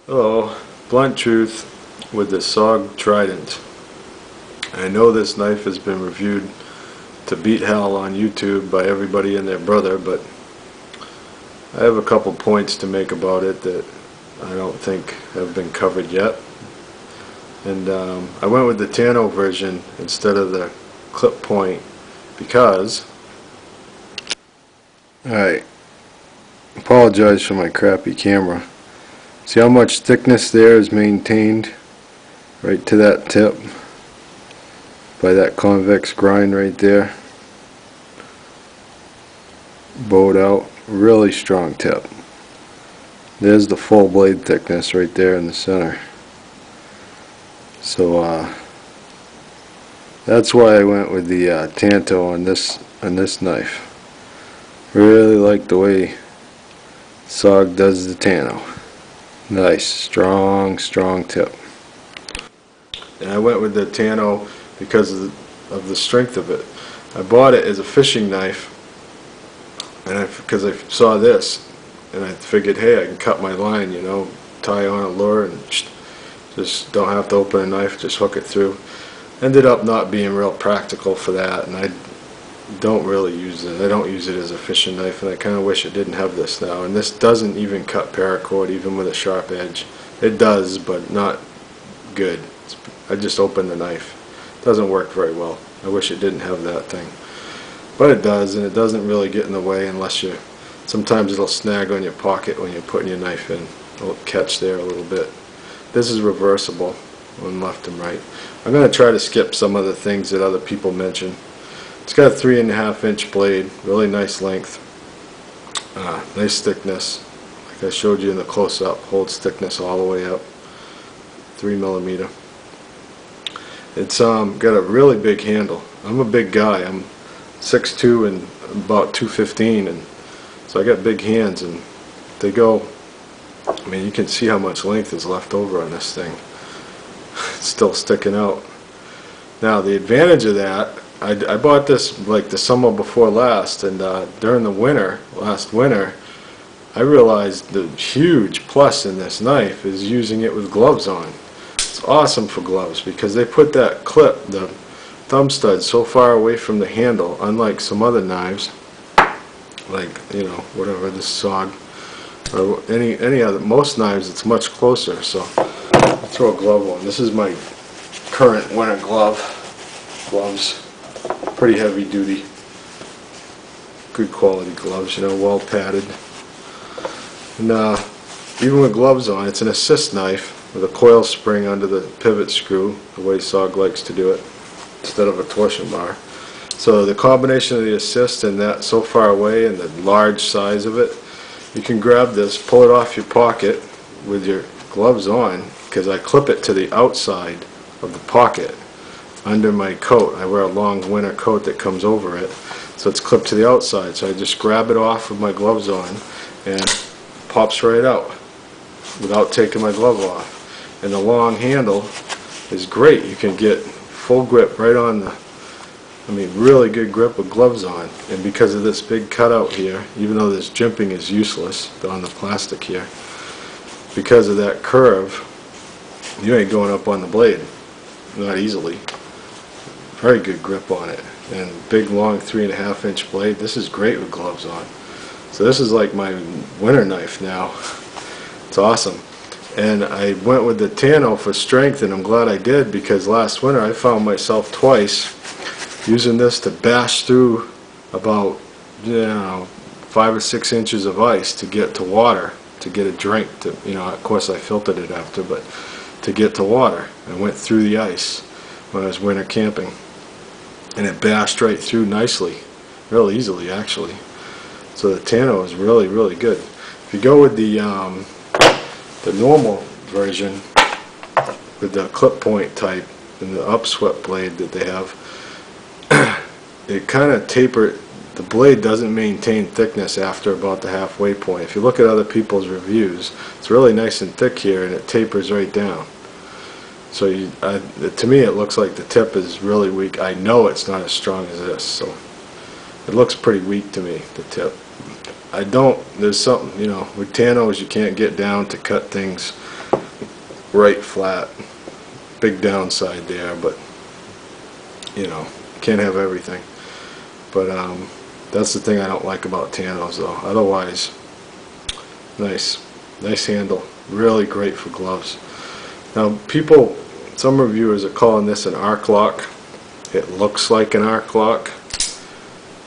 Hello, blunt truth with the SOG Trident. I know this knife has been reviewed to beat hell on YouTube by everybody and their brother, but I have a couple points to make about it that I don't think have been covered yet. And I went with the Tano version instead of the clip point because I apologize for my crappy camera. See how much thickness there is maintained right to that tip by that convex grind right there. Bowed out, really strong tip. There's the full blade thickness right there in the center. So that's why I went with the Tanto on this knife. Really like the way SOG does the Tano. Nice, strong tip. And I went with the Tano because of the strength of it. I bought it as a fishing knife, and because I saw this, and I figured, hey, I can cut my line, you know, tie on a lure and just don't have to open a knife, just hook it through. Ended up not being real practical for that, and I don't really use it. I don't use it as a fishing knife, and I kind of wish it didn't have this now. And this doesn't even cut paracord, even with a sharp edge. It does, but not good. I just opened the knife. It doesn't work very well. I wish it didn't have that thing. But it does, and it doesn't really get in the way unless you... Sometimes it'll snag on your pocket when you're putting your knife in. It'll catch there a little bit. This is reversible on left and right. I'm going to try to skip some of the things that other people mention. It's got a 3.5-inch blade, really nice length, nice thickness, like I showed you in the close-up, holds thickness all the way up, 3mm. It's got a really big handle. I'm a big guy. I'm 6'2" and about 215, and so I got big hands, and they go, I mean, you can see how much length is left over on this thing. It's still sticking out. Now the advantage of that, I bought this like the summer before last, and during the winter, last winter, I realized the huge plus in this knife is using it with gloves on. It's awesome for gloves because they put that clip, the thumb stud, so far away from the handle, unlike some other knives, like, you know, whatever, this SOG, or any other, most knives it's much closer. So I'll throw a glove on. This is my current winter gloves. Pretty heavy duty, good quality gloves, you know, well padded. And even with gloves on, it's an assist knife with a coil spring under the pivot screw, the way SOG likes to do it, instead of a torsion bar. So the combination of the assist and that so far away and the large size of it, you can grab this, pull it off your pocket with your gloves on, because I clip it to the outside of the pocket under my coat. I wear a long winter coat that comes over it, so it's clipped to the outside. So I just grab it off with my gloves on, and it pops right out without taking my glove off. And the long handle is great. You can get full grip right on the, I mean, really good grip with gloves on. And because of this big cutout here, even though this jimping is useless on the plastic here, because of that curve, you ain't going up on the blade, not easily. Very good grip on it, and big long 3.5-inch blade. This is great with gloves on. So this is like my winter knife now. It's awesome. And I went with the Tano for strength, and I'm glad I did, because last winter I found myself twice using this to bash through about, you know, 5 or 6 inches of ice to get to water, to get a drink. To, you know, of course I filtered it after, but to get to water, I went through the ice when I was winter camping. And it bashed right through nicely, real easily actually. So the Tano is really good. If you go with the normal version with the clip point type and the upswept blade that they have, it kind of tapered. The blade doesn't maintain thickness after about the halfway point. If you look at other people's reviews, it's really nice and thick here, and it tapers right down. So to me it looks like the tip is really weak. I know it's not as strong as this, so it looks pretty weak to me, the tip. There's something, you know, with Tanos you can't get down to cut things right flat. Big downside there, but you know, can't have everything. But that's the thing I don't like about Tanos though. Otherwise, nice handle, really great for gloves. Now people, some reviewers are calling this an arc lock. It looks like an arc lock.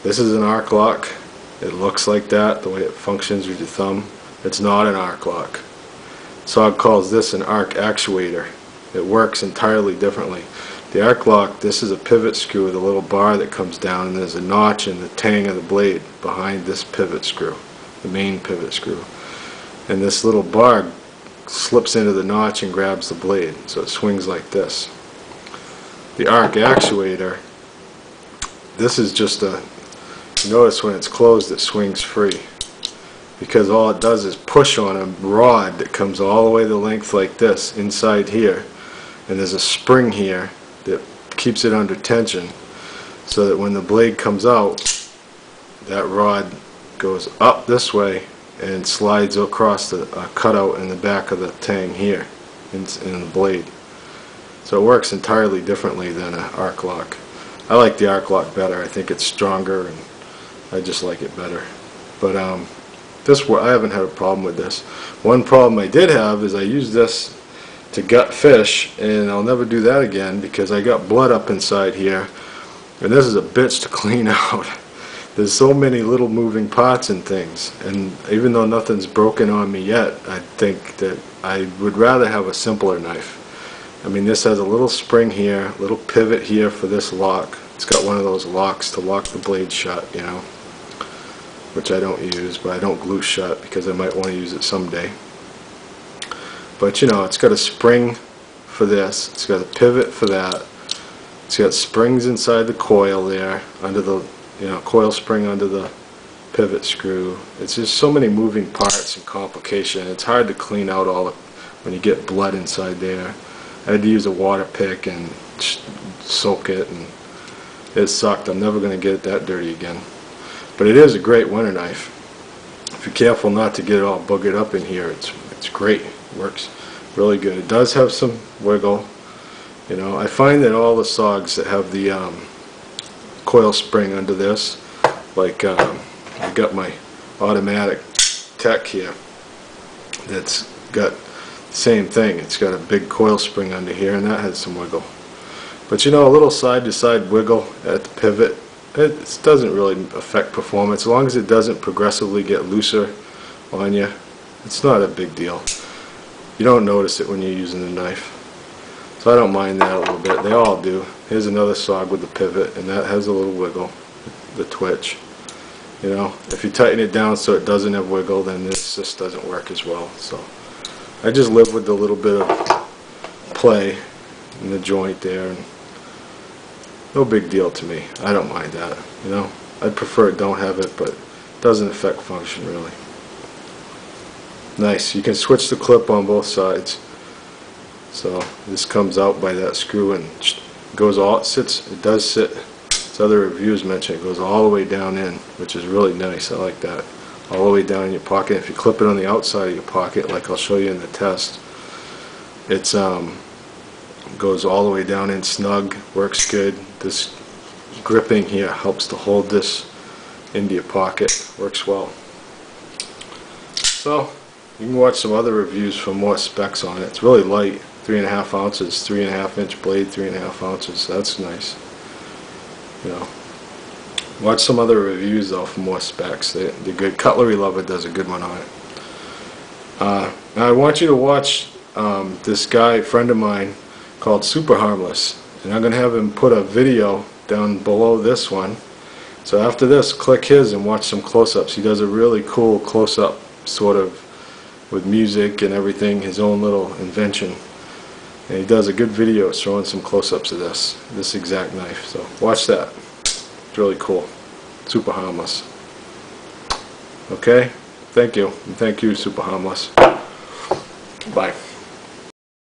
This is an arc lock. It looks like that, the way it functions with your thumb. It's not an arc lock. SOG calls this an arc actuator. It works entirely differently. The arc lock, this is a pivot screw with a little bar that comes down, and there's a notch in the tang of the blade behind this pivot screw, the main pivot screw. And this little bar slips into the notch and grabs the blade, so it swings like this. The arc actuator, this is just a, you notice when it's closed it swings free, because all it does is push on a rod that comes all the way the length like this inside here, and there's a spring here that keeps it under tension, so that when the blade comes out, that rod goes up this way and slides across the cutout in the back of the tang here in the blade. So it works entirely differently than an arc lock. I like the arc lock better. I think it's stronger and I just like it better. But I haven't had a problem with this. One problem I did have is I used this to gut fish, and I'll never do that again because I got blood up inside here, and this is a bitch to clean out. There's so many little moving parts and things, and even though nothing's broken on me yet, I think that I would rather have a simpler knife. I mean, this has a little spring here, a little pivot here for this lock. It's got one of those locks to lock the blade shut, you know, which I don't use, but I don't glue shut because I might want to use it someday. But you know, it's got a spring for this, it's got a pivot for that, it's got springs inside the coil there, under the, you know, coil spring under the pivot screw. It's just so many moving parts and complication. It's hard to clean out all of, when you get blood inside there. I had to use a water pick and soak it, and it sucked. I'm never going to get it that dirty again. But it is a great winter knife. If you're careful not to get it all boogered up in here, it's great. It works really good. It does have some wiggle. You know, I find that all the SOGs that have the coil spring under this, like I got my automatic tech here that's got the same thing. It's got a big coil spring under here, and that has some wiggle. But you know, a little side to side wiggle at the pivot, it doesn't really affect performance as long as it doesn't progressively get looser on you. It's not a big deal. You don't notice it when you're using the knife. So I don't mind that a little bit. They all do. Here's another SOG with the pivot, and that has a little wiggle, the twitch. You know, if you tighten it down so it doesn't have wiggle, then this just doesn't work as well. So I just live with a little bit of play in the joint there, and no big deal to me. I don't mind that. You know, I'd prefer it don't have it, but it doesn't affect function really. Nice. You can switch the clip on both sides. So this comes out by that screw and goes all, it does sit, as other reviews mention, it goes all the way down in, which is really nice. I like that. All the way down in your pocket. If you clip it on the outside of your pocket, like I'll show you in the test, it's goes all the way down in snug, works good. This gripping here helps to hold this into your pocket, works well. So you can watch some other reviews for more specs on it. It's really light, 3.5 ounces, 3.5 inch blade, 3.5 ounces. That's nice. You know, watch some other reviews though for more specs. They're good. Cutlery Lover does a good one on it. Now I want you to watch this guy, friend of mine, called Super Harmless, and I'm going to have him put a video down below this one. So after this, click his and watch some close-ups. He does a really cool close-up, sort of with music and everything, his own little invention. And he does a good video showing some close-ups of this exact knife. So watch that. It's really cool. Super Harmless. Okay? Thank you. And thank you, Super Harmless. Bye.